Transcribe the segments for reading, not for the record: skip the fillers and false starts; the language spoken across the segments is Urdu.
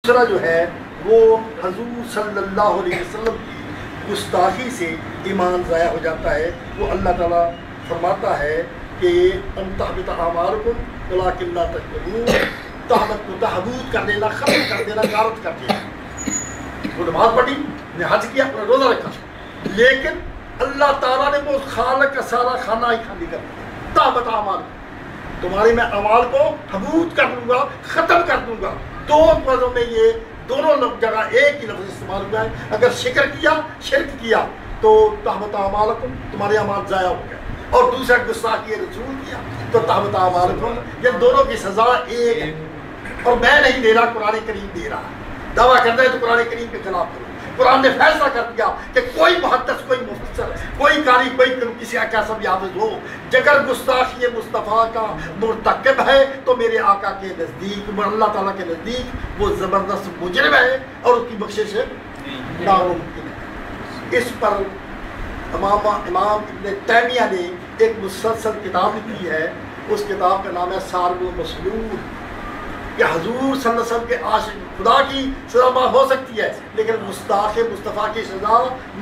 دوسرا جو ہے وہ حضور صلی اللہ علیہ وسلم کی گستاخی سے ایمان ضائع ہو جاتا ہے. وہ اللہ تعالیٰ فرماتا ہے کہ ان تحبط اعمالکم ولکن لا تشعرون، تحبط کو تحبوط کر دینا، ختم کر دینا، غارت کر دینا. وہ نماز پڑھی، نے حج کیا، اپنا روزہ رکھا، لیکن اللہ تعالیٰ نے وہ خالق کا سارا کھانا ہی خالی کر دیا. تحبط اعمالکم، تمہارے میں اعمال کو حبوط کر دوں گا، ختم کر دوں گا. دو لفظوں میں یہ دونوں جگہ ایک ہی لفظ استعمال ہوا ہے. اگر شرک کیا تو تحبط اعمالکم، تمہارے اعمال ضائع ہو گئے، اور دوسرا گستاخی رسول کیا تو تحبط اعمالکم. یہ دونوں کی سزا ایک ہے. اور میں نہیں دے رہا، قرآن کریم دے رہا. دعویٰ کرنا ہے تو قرآن کریم کے خلاف کرو. قرآن نے فیصلہ کر دیا کہ کوئی محدث، کوئی مفسر، کوئی قاری، کوئی کسی کیسا بھی حافظ ہو، جگر گستاخی مصطفیٰ کا مرتکب ہے تو میرے آقا کے نزدیک، اللہ تعالیٰ کے نزدیک وہ زبردست مجرم ہے اور اس کی بخشش ناممکن ہے. اس پر امام ابن تیمیہ نے ایک مسلسل کتاب لکھی ہے. اس کتاب کا نام ہے سارب المسلول، کہ حضور صلی اللہ علیہ وسلم کے عاشق خدا کی سزا معاف ہو سکتی ہے، لیکن گستاخ مصطفیٰ کی سزا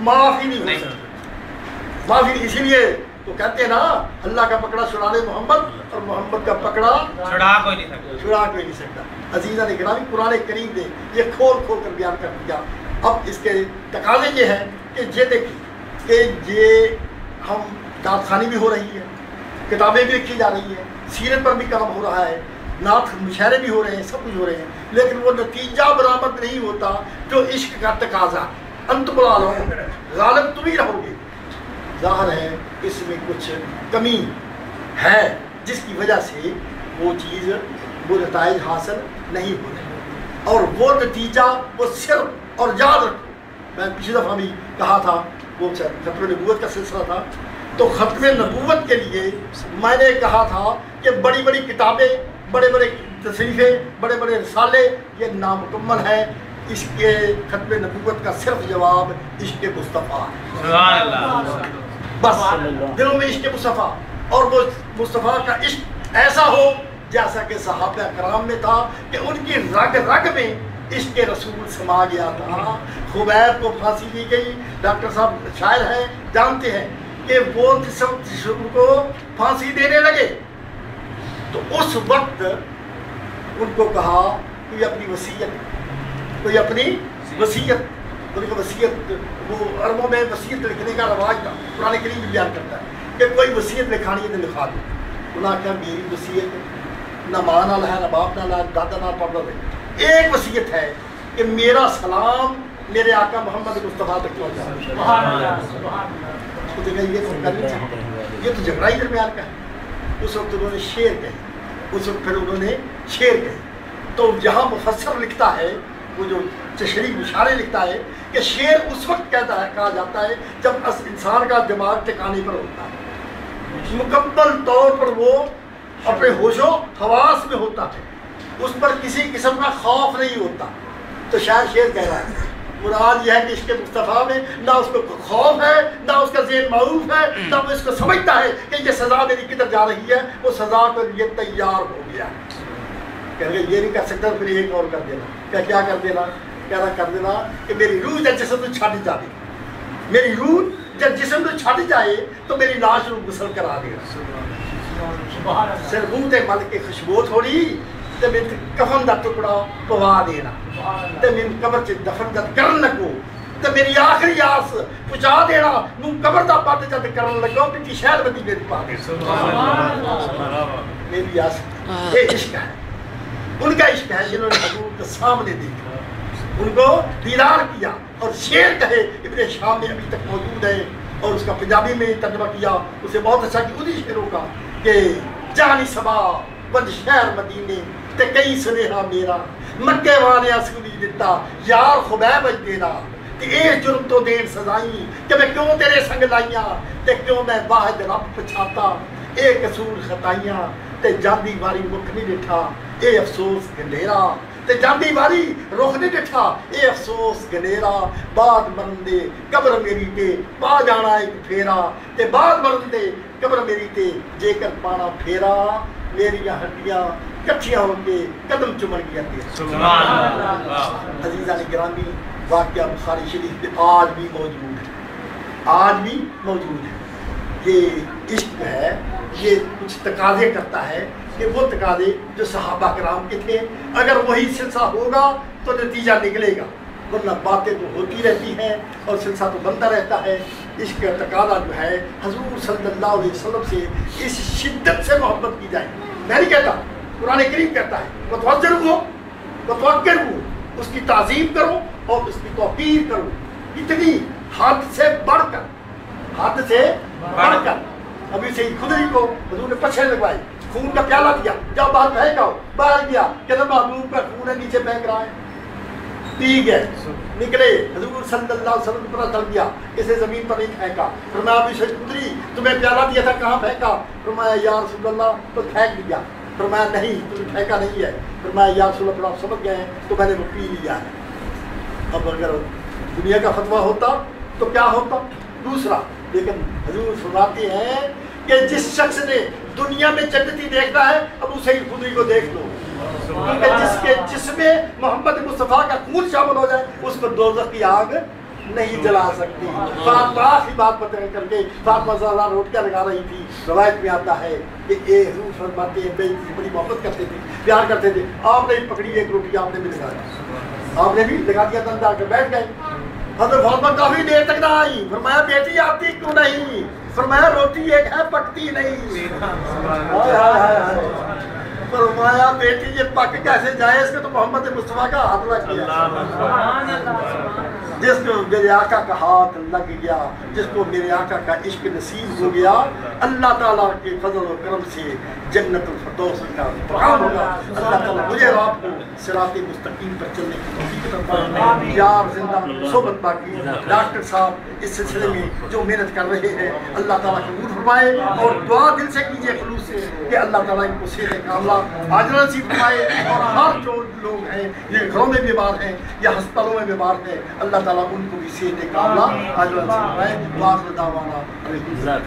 معاف ہی نہیں ہو سکتی. معاف ہی. اسی لیے تو کہتے ہیں نا، اللہ کا پکڑا چھڑانے محمد، اور محمد کا پکڑا چھڑا کوئی نہیں سکتا. عزیزاں گرامی، قرآن کریم نے یہ کھول کھول کر بیان کر دیا. اب اس کے تقاضے یہ ہیں کہ یہ دیکھیں کہ یہ ہم دانت خوانی بھی ہو رہی ہے، کتابیں بھی لکھی جا رہی ہیں، سیرت پر بھی کام ہو رہا ہے، نعت مشاعرے بھی ہو رہے ہیں، سب کچھ ہو رہے ہیں، لیکن وہ نتیجہ برآمد نہیں ہوتا جو عشق کا تقاضا. انتم الغالبون، غالب تم ہی رہو گے. ظاہر ہے اس میں کچھ کمی ہے جس کی وجہ سے وہ چیز، وہ نتائج حاصل نہیں ہو رہے. اور وہ نتیجہ وہ صرف، اور یاد رکھو، میں پچھلی دفعہ بھی کہا تھا، وہ ختم نبوت کا سلسلہ تھا، تو ختم نبوت کے لیے میں نے کہا تھا کہ بڑی بڑی کتابیں، بڑے بڑے تصنیفیں، بڑے بڑے رسالے یہ نامکمل ہے. اس کے ختم نبوت کا صرف جواب عشق مصطفیٰ ہے. بس دلوں میں عشق مصطفیٰ، اور وہ مصطفیٰ کا عشق ایسا ہو جیسا کہ صحابہ کرام میں تھا، کہ ان کی رگ رگ میں عشق رسول سما گیا تھا. خبیب کو پھانسی دی گئی. ڈاکٹر صاحب شاعر ہیں، جانتے ہیں کہ وہ جسم کو پھانسی دینے لگے تو اس وقت ان کو کہا کوئی اپنی وصیت، ان کی وصیت، وہ عربوں میں وصیت لکھنے کا رواج تھا. قرآن کریم بھی بیان کرتا ہے کہ کوئی وصیت لکھانی ہے تو لکھا دو. انہوں نے کہا میری وصیت نہ ماں نال ہے، نہ باپ نال ہے، دادا نال پڑھ ہے. ایک وصیت ہے کہ میرا سلام میرے آقا محمد مصطفیٰ تک پہنچا. یہ تو جھگڑا ہی درمیان کا ہے. اس وقت انہوں نے شعر کہے، اس وقت پھر انہوں نے شعر کہے. تو جہاں مفسر لکھتا ہے، وہ جو تشریح مشارے لکھتا ہے کہ شعر اس وقت کہا جاتا ہے جب انسان کا دماغ ٹھکانے پر ہوتا ہے، مکمل طور پر وہ اپنے ہوش و حواس میں ہوتا ہے، اس پر کسی قسم کا خوف نہیں ہوتا. تو شاید شعر کہہ رہا ہے، مراد یہ ہے کہ عشق مصطفیٰ میں نہ اس کو خوف ہے، نہ اس کا ذہن معروف ہے، نہ وہ اس کو سمجھتا ہے کہ یہ سزا میری کدھر جا رہی ہے. وہ سزا پر یہ تیار ہو گیا. کہ یہ نہیں کر سکتا پھر ایک اور کر دینا. کیا کر دینا؟ کہنا کر دینا کہ میری روح جب جسم تو چھاڑی جائے، میری روح جب جسم تو چھاڑی جائے تو میری لاش رو غسل کرا دے گا. سربوت مل کے خوشبو تھوڑی تے میں کفن دا ٹکڑا پوا دینا تے میں قبر چ دفن جد کرن لگو تے میری آخری آس پہنچا دینا. نوں قبر دا پت جد کرن لگو پٹی شہر مدینے دی پا دے. میری آس یہ عشق ہے، ان کا عشق ہے جنہوں نے حضور کے سامنے دیکھا، ان کو دیدار کیا. اور شعر کہے ابن شام میں ابھی تک موجود ہے، اور اس کا پنجابی میں ترجمہ کیا اسے بہت اچھا کہ انہی شعروں کا کہ جانی سبا بند شہر مدینے تے کئی سنیہا میرا مکے والے سنی دیتا یار خبیب اج دینا تے اے جرم تو دین سزائی کہ میں کیوں تیرے سنگ لائیاں تے کیوں میں واحد رب پچھاتا اے قصور خطائیاں تے جاندی واری مکھ نہیں ڈٹھا اے افسوس گنڈیرا تے جاندی واری رخ نہیں ڈٹھا اے افسوس گنڈیرا. بعد مرن دے قبر میری تے پا جانا ایک پھیرا تے بعد مرن دے قبر میری تے جے کر پانا پھیرا میری ہڈیاں کٹھیاں ہو کے قدم چمن گیا. عزیزان گرامی واقعہ بخاری شریف میں آج بھی موجود ہے، آج بھی موجود ہے۔ یہ عشق ہے، یہ کچھ تقاضے کرتا ہے کہ وہ تقاضے جو صحابہ کرام کے تھے اگر وہی سلسلہ ہوگا تو نتیجہ نکلے گا، ورنہ باتیں تو ہوتی رہتی ہیں اور سلسلہ تو بنتا رہتا ہے۔ عشق کا تقاضا جو ہے حضور صلی اللہ علیہ وسلم سے اس شدت سے محبت کی جائے۔ میں نہیں کہتا، قرآن کریم کہتا ہے متوجہ ہو، متوقر ہو، اس کی تعظیم کرو اور اس کی توقیر کرو، اتنی حد سے بڑھ کر، حد سے بڑھ کر۔ ابھی سید خدری کو حضور نے پچھے لگوائی، خون کا پیالہ دیا، جاؤ باہر پھینکاؤ، باہر گیا کہتا محبوب کا خون ہے نیچے پھینک رہا ہے، پی گئے، نکلے، حضور صلی اللہ علیہ وسلم کو پتہ چل گیا، اسے زمین پر نہیں پھینکا۔ فرمایا ابھی سید خدری تمہیں پیالہ دیا تھا کہاں پھینکا؟ فرمایا یا رسول اللہ تو پھینک دیا۔ فرمایا نہیں تم نے پھینکا نہیں ہے۔ فرمایا یا رسول اللہ آپ سمجھ گئے ہیں تو میں نے وہ پی لیا ہے۔ اب اگر دنیا کا فتویٰ ہوتا تو کیا ہوتا؟ دوسرا، لیکن حضور فرماتے ہیں کہ جس شخص نے دنیا میں جنتی دیکھنا ہے ابو سعید خدری کو دیکھ لو، کیونکہ جس کے جسم میں محمد مصطفیٰ کا خون شامل ہو جائے اس کو دوزخ کی آگ نہیں جلا سکتی۔ فاطمہ آخری بات بتا کر کے فاطمہ زہرا روٹیاں لگا رہی تھی، روایت میں آتا ہے کہ اے حضور فرماتے ہیں بڑی محبت کرتے تھے، پیار کرتے تھے، آپ نے پکڑی ایک روٹی آپ نے بھی لگا دی، آپ نے بھی لگا دیا، تن جا کے بیٹھ گئے۔ حضرت فاطمہ کافی دیر تک نہ آئی، فرمایا بیٹی آتی کیوں نہیں؟ فرمایا روٹی ایک ہے پکتی نہیں۔ فرمایا بیٹی یہ پک کیسے جائے، اس میں تو محمد مصطفیٰ کا ہاتھ لگ گیا، جس کو میرے آقا کا ہاتھ لگ گیا، جس کو میرے آقا کا عشق نصیب ہو گیا، اللہ تعالیٰ کے فضل و کرم سے جنت الفردوس کا انتظام ہوگا۔ اللہ تعالیٰ مجھے اور آپ کو صراط مستقیم پر چلنے کی توفیق عطا فرمائے۔ یار زندہ صحبت باقی، ڈاکٹر صاحب اس سلسلے میں جو محنت کر رہے ہیں اللہ تعالیٰ قبول فرمائے، اور دعا دل سے کیجیے خلوص سے کہ اللہ تعالیٰ ان کو صحت کاملہ عاجلہ نصیب فرمائے، اور ہر جو لوگ ہیں یہ گھروں میں بیمار ہیں یا ہسپتالوں میں بیمار ہیں اللہ تعالیٰ ان کو بھی صحت کاملہ عاجلہ نصیب فرمائے۔ وآخر دعوانا الحمدللہ۔